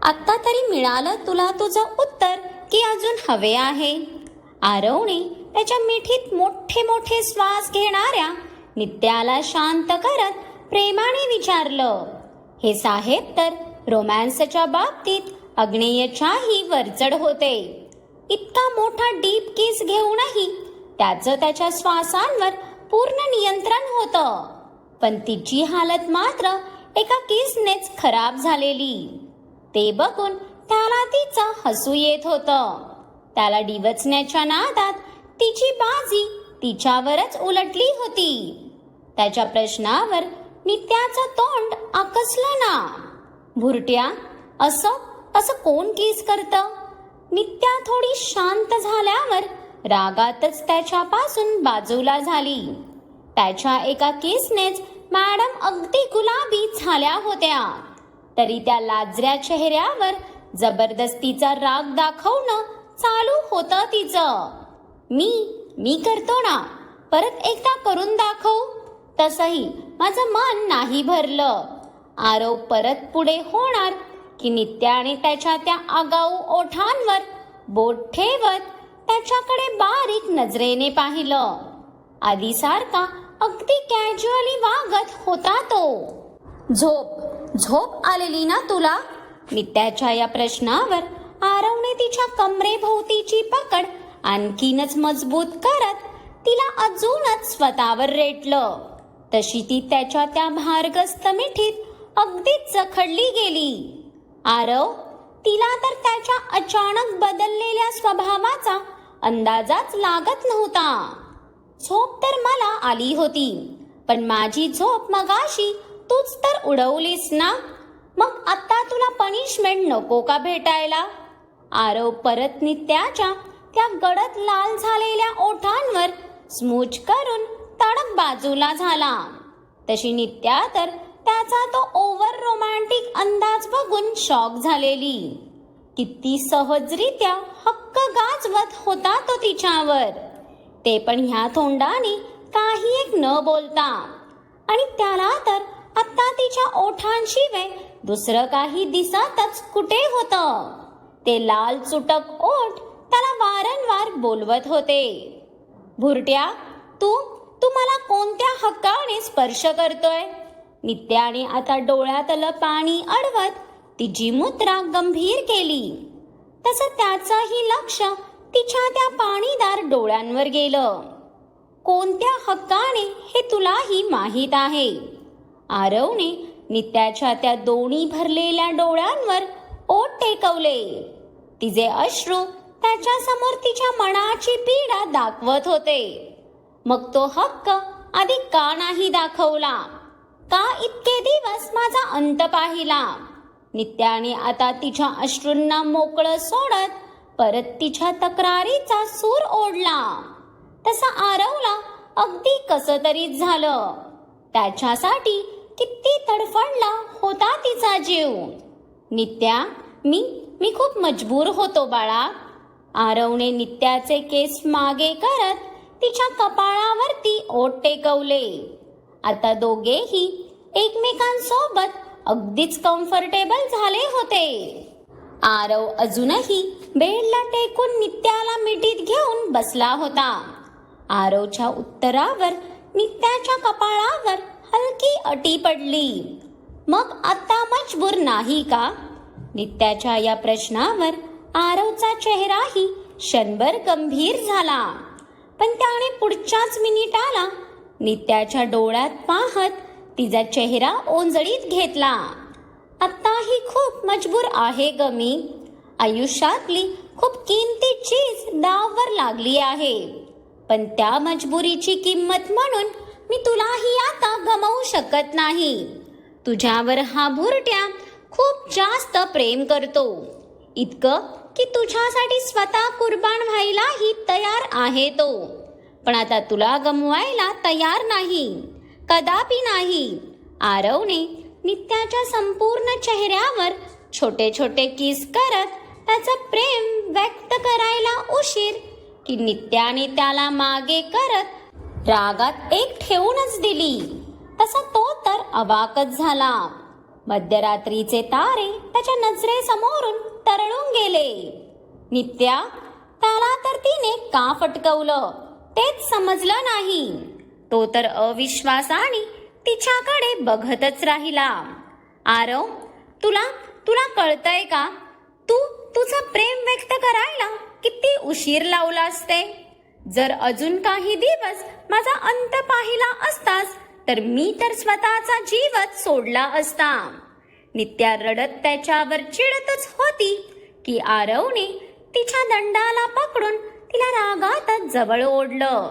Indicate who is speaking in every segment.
Speaker 1: आत्ता तरी मिळालं तुला तुझं उत्तर की अजून हवे आहे? आरवने त्याच्या मिठीत मोठे मोठे श्वास घेणाऱ्या नित्याला शांत करत प्रेमाने विचारलं. हे साहेब तर रोमॅन्सच्या बाबतीत अग्नेयच्याही वरचढ होते. इतका मोठा डीप किस घेऊनही त्याचं त्याच्या श्वासांवर पूर्ण नियंत्रण होतं. पण तिची हालत मात्र एका किसनेच खराब झालेली. ते बघून त्याला तिचं हसू येत होतं. त्याला डिवचण्याच्या नादात तिची बाजी तिच्यावरच उलटली होती. त्याच्या प्रश्नावर नित्याचं तोंड आकसलं ना. भुरट्या, असं कोण किस करतं? नित्या थोडी शांत झाल्यावर रागातच त्याच्यापासून बाजूला झाली. त्याच्या एका किसनेच मॅडम अगदी गुलाबी झाल्या होत्या. तरी त्या लाजऱ्या चेहऱ्यावर जबरदस्तीचा राग दाखवणं चालू होतं तिचं. मी करतो ना, परत एकदा करून दाखव. तसंही माझं मन नाही भरलं. आरव परत पुढे होणार की नित्याने त्याच्या त्या आगाऊ ओठांवर बोट ठेवत त्याच्याकडे बारीक नजरेने पाहिलं. आधीसारखा अगदी कॅज्युअली वागत होता तो. झोप आलेली ना तुला? नित्याच्या या प्रश्नावर आरवने तिच्या कमरेभोवतीची पकड आणखीनच मजबूत करत तिला अजूनच स्वतःवर रेटलं. तशी ती त्याच्या त्या भारग्रस्त मिठीत अगदीच जखडली गेली. आरव, तिला तर त्याच्या अचानक बदललेल्या स्वभावाचा अंदाजाच लागत नव्हता. झोप तर मला आली होती, पण माझी झोप मगाशी तूच तर उडवलीस ना. मग आता तुला पनिशमेंट नको का भेटायला? आरव परत नित्याच्या त्या गडद लाल झालेल्या ओठांवर स्मूच करून तडक बाजूला झाला. तशी नित्या तर त्याचा तो ओव्हर रोमॅन्टिक अंदाज बघून शॉक झालेली. किती सहजरित्या हक्क गाजवत होता तो तिच्यावर, ते पण ह्या तोंडाने काही एक न बोलता. आणि त्याला तर आता तिच्या ओठांशिवाय दुसरं काही दिसतच कुठे होतं. ते लाल चुटक ओठ त्याला वारंवार बोलवत होते. भुरट्या, तू मला कोणत्या हक्काने स्पर्श करतोय? नित्याने आता डोळ्यातलं पाणी अडवत तिची मुद्रा गंभीर केली. तसं त्याचंही लक्ष तिच्या त्या पाणीदार डोळ्यांवर गेलं. कोणत्या हक्काने हे तुलाही माहीत आहे. आरवने नित्याच्या त्या दोन्ही भरलेल्या डोळ्यांवर ओठ टेकवले. तिचे अश्रू त्याच्या समोर तिच्या मनाची पीडा दाखवत होते. मग तो हक्क आधी का नाही दाखवला? का इतके दिवस माझा अंत पाहिला? नित्याने आता तिच्या अश्रूंना मोकळं सोडत परत तिच्या तक्रारीचा सूर ओढला. तसा आरवला अगदी कसं तरीच झालं. त्याच्यासाठी किती तडफडला होता तिचा जीव. नित्या, मी खूप मजबूर होतो बाळा. आरवने नित्याचे केस मागे करत तिच्या कपाळावरती ओठ टेकवले. आता दोघेही एकमेकांसोबत अगदीच कम्फर्टेबल झाले होते. आरव अजूनही बेडला टेकून नित्याला मिठीत घेऊन बसला होता. आरवच्या उत्तरावर नित्याच्या कपाळावर हलकी अटी पडली. मग आता मजबूर नाही का? नित्याच्या या प्रश्नावर आरवचा चेहराही क्षणभर गंभीर झाला. पण त्याने पुढच्याच मिनिटाला नित्याच्या डोळ्यात पाहत तिचा चेहरा ओंजळीत घेतला. आत्ताही खूप मजबूर आहे ग मी. आयुष्यातली खूप किमती चीज दाववर लागली आहे. पण त्या मजबुरीची किंमत म्हणून मी तुलाही आता गमावू शकत नाही. तुझ्यावर हा भुरट्या खूप जास्त प्रेम करतो. इतकं की तुझ्यासाठी स्वतः कुर्बान व्हायलाही तयार आहे तो. पण आता तुला गमवायला तयार नाही, कदापि नाही. आरवने नित्याच्या संपूर्ण चेहऱ्यावर छोटे छोटे किस करत त्याचं प्रेम व्यक्त करायला उशीर की नित्याने त्याला मागे करत रागात एक ठेवूनच दिली. तसा तो तर अवाकच झाला. मध्यरात्रीचे तारे त्याच्या नजरेसमोरून तरळून गेले. नित्या, त्याला तर तिने का फटकवलं तेच समजलं नाही. तो तर अविश्वासाने तिच्याकडे बघतच राहिला. आरव, तुला कळतंय का? तुझं प्रेम व्यक्त करायला किती उशीर लावला असते. जर अजून काही दिवस माझा अंत पाहिला असतास तर मी तर स्वतःचा जीवच सोडला असता. नित्या रडत त्याच्यावर चिडतच होती की आरवने तिच्या दंडाला पकडून तिला रागातच जवळ ओढलं.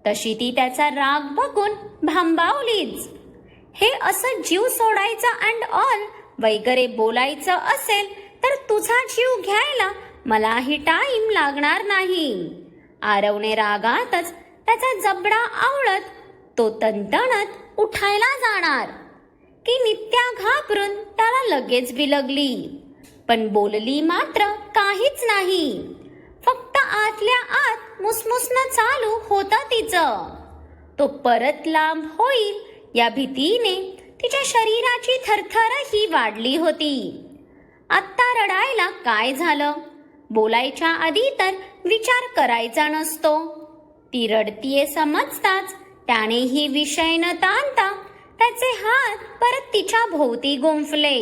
Speaker 1: तशी ती त्याचा राग बघून भांबावलीच. हे असं जीव सोडायचं अँड ऑल वगैरे बोलायचं असेल तर तुझा जीव घ्यायला मलाही टाइम लागणार नाही. आरवने रागातच त्याचा जबडा आवळत तो तणतणत उठायला जाणार की नित्या घाबरून त्याला लगेच बिलगली, पण बोलली मात्र काहीच नाही. फक्त आतल्या आत मुसमुसणं चालू होतं तिचं. तो परत लांब होईल या भीतीने तिच्या शरीराची थरथरही वाढली होती. आत्ता रडायला काय झालं? बोलायच्या आधी तर विचार करायचा नसतो. ती रडतीये समजताच त्यानेही विषय न ताणता त्याचे हात परत तिच्या भोवती गुंफले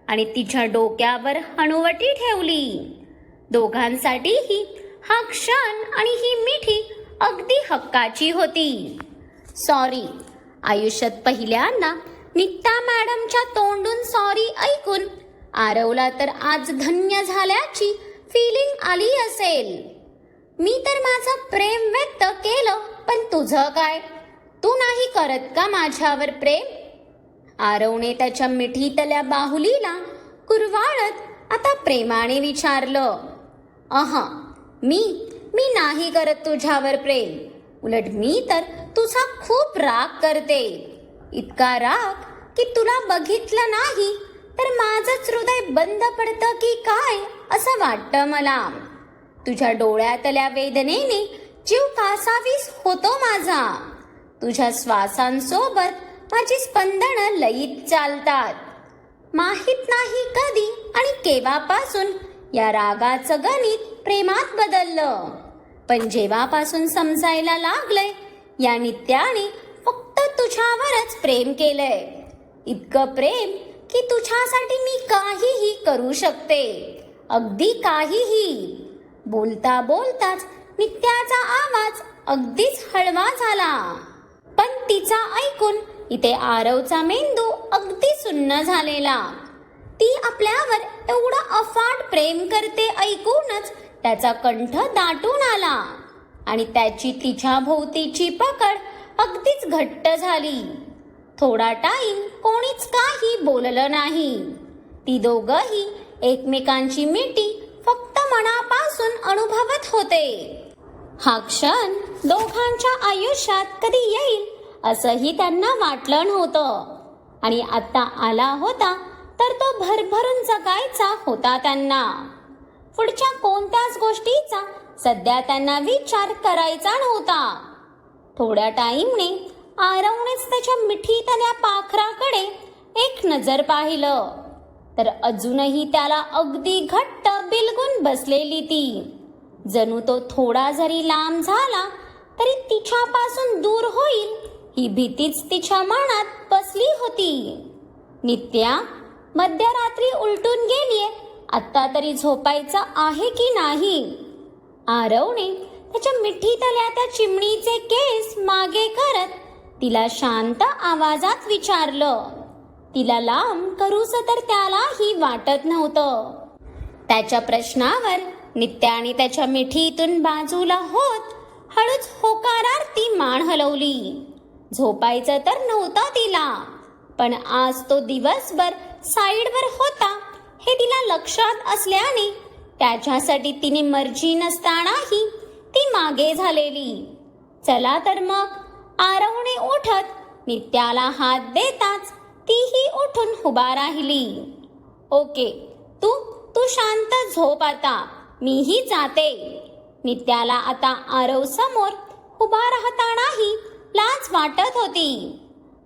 Speaker 1: आणि तिच्या डोक्यावर हनुवटी ठेवली. दोघांसाठीही हा क्षण आणि ही मिठी अगदी हक्काची होती. सॉरी. आयुष्यात पहिल्यांदा नित्या मॅडमच्या तोंडून सॉरी ऐकून आरवला तर आज धन्य झाल्याची फीलिंग आली असेल. मी तर माझं प्रेम व्यक्त केलं, पण तुझं काय? तू नाही करत का माझ्यावर प्रेम? आरवने त्याच्या मिठीतल्या बाहुलीला कुरवाळत आता प्रेमाने विचारलं. मी नाही करत तुझ्यावर प्रेम. उलट मी तर तुझा खूप राग करते. इतका राग की तुला बघितलं नाही तर माझंच हृदय बंद पडतं की काय असं वाटतं मला. तुझ्या डोळ्यातल्या वेदनेने जीव कासावीस होतो माझा. तुझ्या श्वासांसोबत माझी स्पंदनं लयीत चालतात. माहित नाही कधी आणि केव्हापासून या रागाचं गणित प्रेमात बदललं, पण जेव्हापासून समजायला लागलंय या नित्याने फक्त तुझ्यावरच प्रेम केलंय. इतकं प्रेम की तुझ्यासाठी मी काहीही करू शकते, अगदी काहीही. बोलता बोलताच नित्याचा आवाज अगदीच हळवा झाला, पण तिचा ऐकून इथे आरवचा मेंदू अगदी सुन्न झालेला. ती आपल्यावर एवढं अफाट प्रेम करते ऐकूनच त्याचा कंठ दाटून आला आणि त्याची तिच्या भोवतीची पकड अगदीच घट्ट झाली. थोडा टाइम कोणीच काही बोललं नाही. ती दोघंही एकमेकांची मिठी फक्त मनापासून अनुभवत होते. हा क्षण दोघांच्या आयुष्यात कधी येईल असंही त्यांना वाटलं नव्हतं, आणि आता आला होता तर तो भरभरून जगायचा होता त्यांना. पुढच्या कोणत्याच गोष्टीचा सध्या त्यांना विचार करायचा नव्हता. थोड्या टाइमने आरवनेच त्याच्या मिठीतल्या पाखराकडे एक नजर पाहिलं तर अजूनही त्याला अगदी घट्ट बिलगून बसलेली ती. जणू तो थोडा जरी लांब झाला तरी तिच्यापासून दूर होईल ही भीतीच तिच्या मनात बसली होती. नित्या, मध्यरात्री उलटून गेलीये, आत्ता तरी झोपायचं आहे की नाही? आरवने त्याच्या मिठीतल्या त्या चिमणीचे केस मागे करत तिला शांत आवाजात विचारलं. तिला लांब करूस तर त्यालाही वाटत नव्हतं. त्याच्या प्रश्नावर नित्याने त्याच्या मिठीतून बाजूला होत हळूच होकारार्थी मान हलवली. झोपायचं तर नव्हतं तिला, पण आज तो दिवसभर साईडवर होता हे तिला लक्षात असल्याने त्याच्यासाठी तिने मर्जी नसतानाही ती मागे झालेली. चला तर मग, आरवने उठत नित्याला हात देताच तीही उठून उभा राहिली. ओके, तू शांत झोप आता, मीही जाते. नित्याला आता आरव समोर उभा राहतानाही लाज वाटत होती.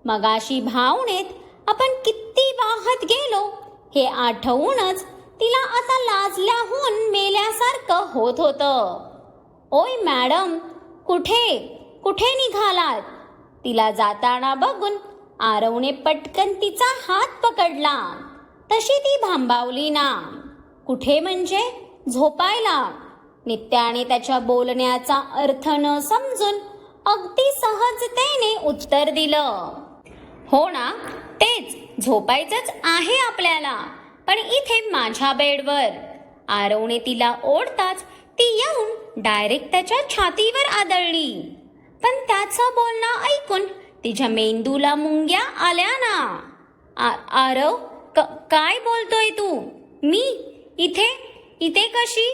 Speaker 1: मगाशी भावनेत आपण किती वाहत गेलो हे आठवूनच तिला आता लाजल्याहून मेल्यासारखं होत होतं. ओय मॅडम, कुठे कुठे निघालात? तिला जाताना बघून आरवने पटकन तिचा हात पकडला. तशी ती भांबावली ना. कुठे म्हणजे? झोपायला. नित्याने त्याच्या बोलण्याचा अर्थ न समजून अगदी सहजतेने उत्तर दिलं. हो ना, तेच झोपायचंच आहे आपल्याला, पण इथे माझ्या बेडवर. आरवने तिला ओढताच ती येऊन डायरेक्ट त्याच्या छातीवर आदळली. पण त्याचं बोलणं ऐकून तिच्या मेंदूला मुंग्या आल्या ना. आरव, काय बोलतोय तू? मी इथे इथे कशी?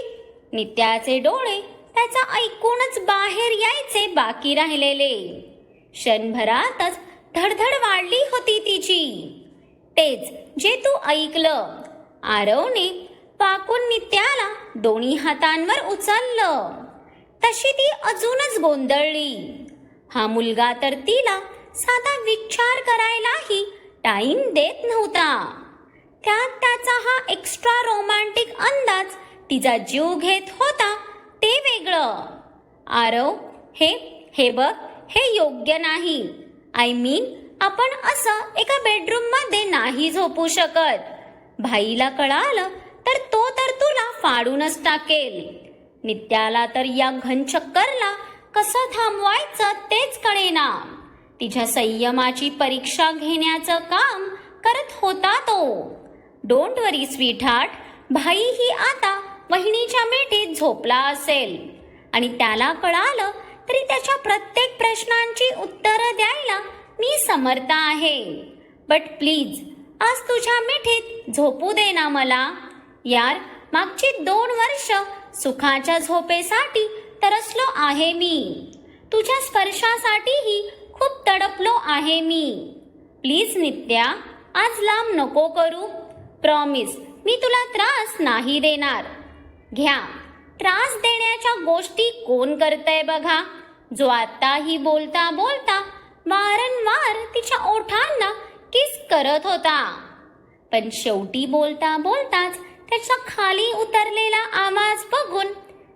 Speaker 1: नित्याचे डोळे त्याचा ऐकूनच बाहेर यायचे बाकी राहिलेले. क्षणभरातच धडधड वाढली होती तिची. तेच जे तू ऐकलं. आरवने पाकून नित्याला दोन्ही हातांवर उचललं. तशी ती अजूनच गोंधळली. हा मुलगा तर तिला साधा विचार करायलाही टाइम देत नव्हता. त्यात त्याचा हा एक्स्ट्रा रोमॅन्टिक अंदाज तिचा जीव घेत होता ते वेगळं. आरव, हे बघ, हे योग्य नाही. आय मीन, आपण असं एका बेडरूम मध्ये नाही झोपू शकत. भाईला कळालं तर तो तर तुला फाडूनच टाकेल. नित्याला तर या घनचक्करला कसं थांबवायचं तेच कळेना. तिच्या संयमाची परीक्षा घेण्याचं काम करत होता तो. डोंट वरी स्वीटहार्ट, भाईही आता वहिनीच्या मिठीत झोपला असेल आणि त्याला कळालं तरी त्याच्या प्रत्येक प्रश्नांची उत्तरं द्यायला मी समर्थ आहे. बट प्लीज आज तुझ्या मिठीत झोपू दे ना मला. यार, मागची 2 वर्ष सुखाच्या झोपेसाठी तरसलो आहे मी. तुझ्या स्पर्शासाठीही खूप तडपलो आहे मी. प्लीज नित्या, आज लांब नको करू. प्रॉमिस, मी तुला त्रास नाही देणार. घ्या, त्रास देण्याच्या गोष्टी कोण करतंय बघा. जो आताही बोलता बोलता वारंवार तिच्या ओठांना किस करत होता. पण शेवटी बोलता बोलताच त्याच्या खाली उतरलेला आवाज बघून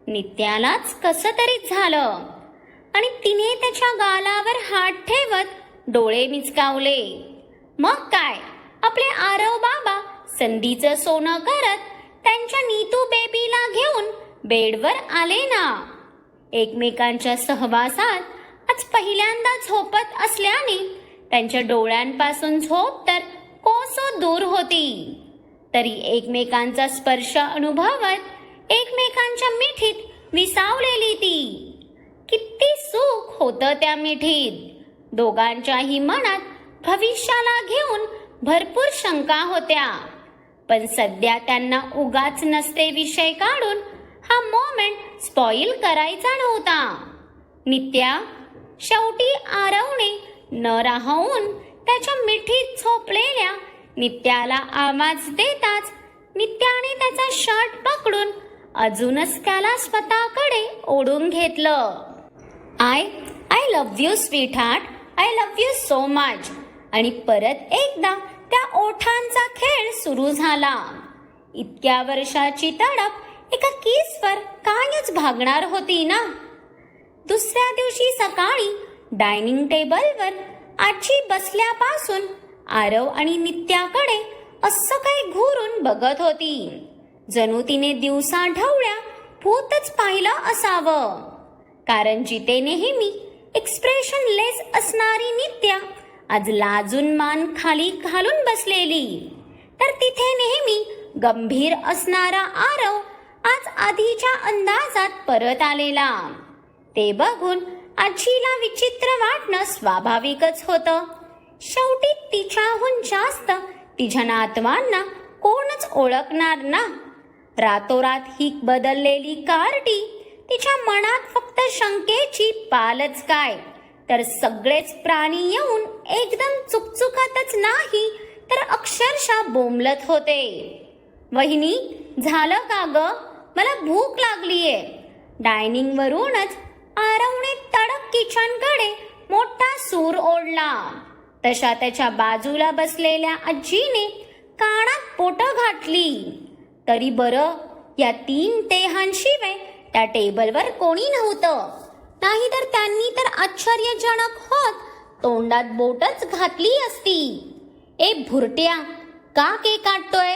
Speaker 1: नित्यालाच कसं तरीच झालं आणि तिने त्याच्या गालावर हात ठेवत डोळे मिचकावले. मग काय, आपले आरव बाबा संधीचं सोनं करत त्यांच्या नीतू बेबीला घेऊन बेडवर आले ना. एकमेकांच्या सहवासात आज पहिल्यांदा झोपत असल्याने त्यांच्या डोळ्यांपासून झोप तर कोसो दूर होती. तरी एकमेकांचा स्पर्श अनुभवत एकमेकांच्या मिठीत विसावलेली ती. किती सुख होतं त्या मिठीत. दोघांच्याही मनात भविष्याला घेऊन भरपूर शंका होत्या. पण सध्या त्यांना उगाच नसते विषय काढून हा मोमेंट स्पॉइल करायचा नव्हता. नित्या, शेवटी आरवने न राहून त्याच्या मिठीत झोपलेल्या नित्याला आवाज देताच नित्याने त्याचा शर्ट पकडून अजूनच त्याला स्वतःकडे ओढून घेतलं. I love you sweetheart, I love you so much. आणि परत एकदा त्या ओठांचा खेळ सुरू झाला. इतक्या वर्षाची तडप एका किसवर कायच भागणार होती ना. दुसऱ्या दिवशी सकाळी डायनिंग टेबलवर आजी बसल्यापासून आरव आणि नित्याकडे असं काही घुरून बघत होती जणू तिने दिवसा ढवळ्या भूतच पाहिलं असावं. कारण जिथे नेहमी एक्सप्रेशनलेस असणारी नित्या आज लाजून मान खाली घालून बसलेली, तर तिथे नेहमी गंभीर असणारा आरव आज आधीच्या अंदाजात परत आलेला. ते बघून आजीला विचित्र वाटणं स्वाभाविकच होतं. शेवटी तिच्याहून जास्त तिच्या नातवांना कोणच ओळखणार ना. रातोरात ही बदललेली कार्टी तिच्या मनात फक्त शंकेची पालच काय, तर सगळेच प्राणी येऊन एकदम चुकचुकतच नाही तर अक्षरशः बोंबलत होते. वहिनी, झालं का ग? मला भूक लागलीये. डायनिंग वरूनच आरवने तडक किचनकडे मोठा सूर ओढला. तशा त्याच्या बाजूला बसलेल्या आजीने कानात पोटं घातली. तरी बरं या 3 टेहांशिवाय त्या टेबलवर कोणी नव्हतं. नाहीतर त्यांनी तर आश्चर्यजनक होत तोंडात बोटच घातली असती. ए भुरट्या, का केक काटतोय?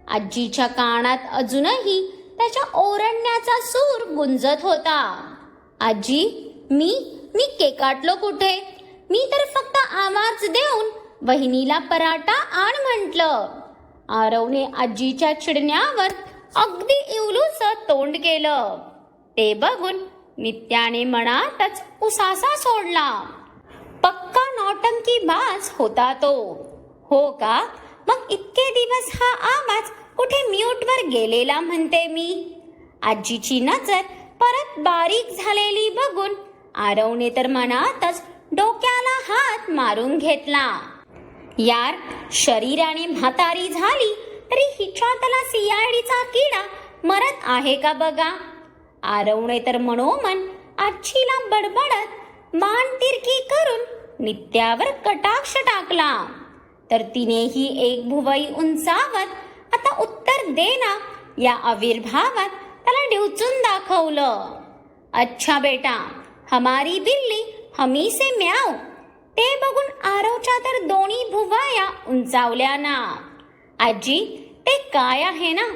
Speaker 1: आजीच्या कानात अजूनही त्याच्या ओरडण्याचा सूर गुंजत होता. आजी, मी केक काटलो कुठे? मी तर फक्त आवाज देऊन वहिनीला पराठा आण म्हटलं. आरवने आजीच्या चिडण्यावर अगदी इवलूस तोंड केलं. ते बघून नित्याने मनातच उसासा सोडला. पक्का नौटंकीबाज होता तो. हो का? मग इतके दिवस हा आवाज कुठे म्यूटवर गेलेला म्हणते मी. आजीची नजर परत बारीक झालेली बघून आरवने तर मनातच डोक्याला हात मारून घेतला. यार, शरीराने म्हातारी झाली तरी हिच्यातला सीआयडीचा किडा मरत आहे का बघा. आरवने तर मनोमन आजीला बडबडत मान तिरकी करून नित्यावर कटाक्ष टाकला. तर तिनेही एक भुवई उंचावत आता उत्तर देना या आविर्भावात त्याला डिवचून दाखवलं. अच्छा बेटा, हमारी बिल्ली हमी से म्याव. ते बघून आरवच्या तर दोन्ही भुवया उंचावल्या ना. आजी, ते काय आहे ना,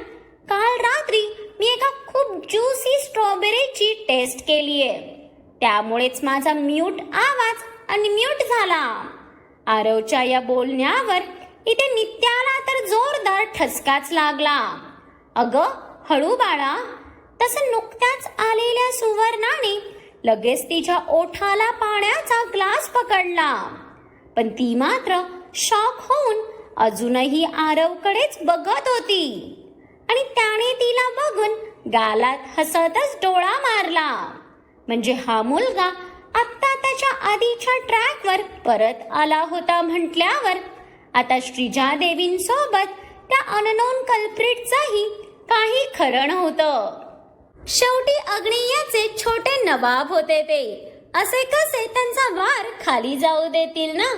Speaker 1: काल रात्री मी एका खूप ज्यूसी स्ट्रॉबेरीची टेस्ट केलीये. त्यामुळेच माझा म्यूट आवाज अनम्यूट झाला. आरवच्या या बोलण्यावर इथे नित्याला तर जोरदार ठसकाच लागला. अगं हळू बाळा. तसं नुकत्याच आलेल्या सुवर्णाने लगेच तिच्या ओठाला पाण्याचा ग्लास पकडला. पण ती मात्र शॉक होऊन अजूनही आरवकडेच बघत होती. आणि त्याने तिला बघून गालात हसतच डोळा मारला. म्हणजे हा मुलगा आत्ता त्याच्या आधीच्या ट्रॅकवर परत आला होता म्हटल्यावर आता श्रीजा देवींसोबत त्या अननोन कल्प्रिटचाही काही खरं नव्हतं. शेवटी अग्नियाचे छोटे नवाब होते ते. असे कसे त्यांचा वार खाली जाऊ देतील ना.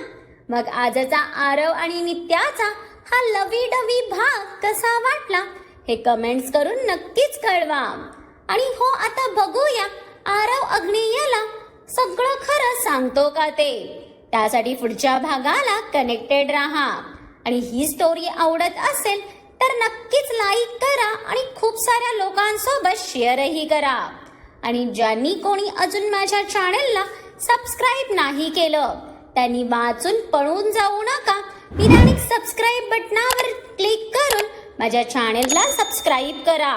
Speaker 1: मग आजचा आरव आणि नित्याचा हा लवी डवी भाग कसा वाटला हे कमेंट्स करून नक्कीच कळवा. आणि हो, आता बघूया आरव अग्नियाला सगळं खरं सांगतो का ते. त्यासाठी पुढच्या भागाला कनेक्टेड राहा. आणि ही स्टोरी आवडत असेल तर नक्कीच लाईक करा आणि खूप साऱ्या लोकांसोबत शेअरही करा. आणि ज्यांनी कोणी अजून माझ्या चॅनलला सबस्क्राईब नाही केलं त्यांनी वाचून पळून जाऊ नका. निदानिक सबस्क्राईब बटनावर क्लिक करून माझ्या चॅनलला सबस्क्राईब करा.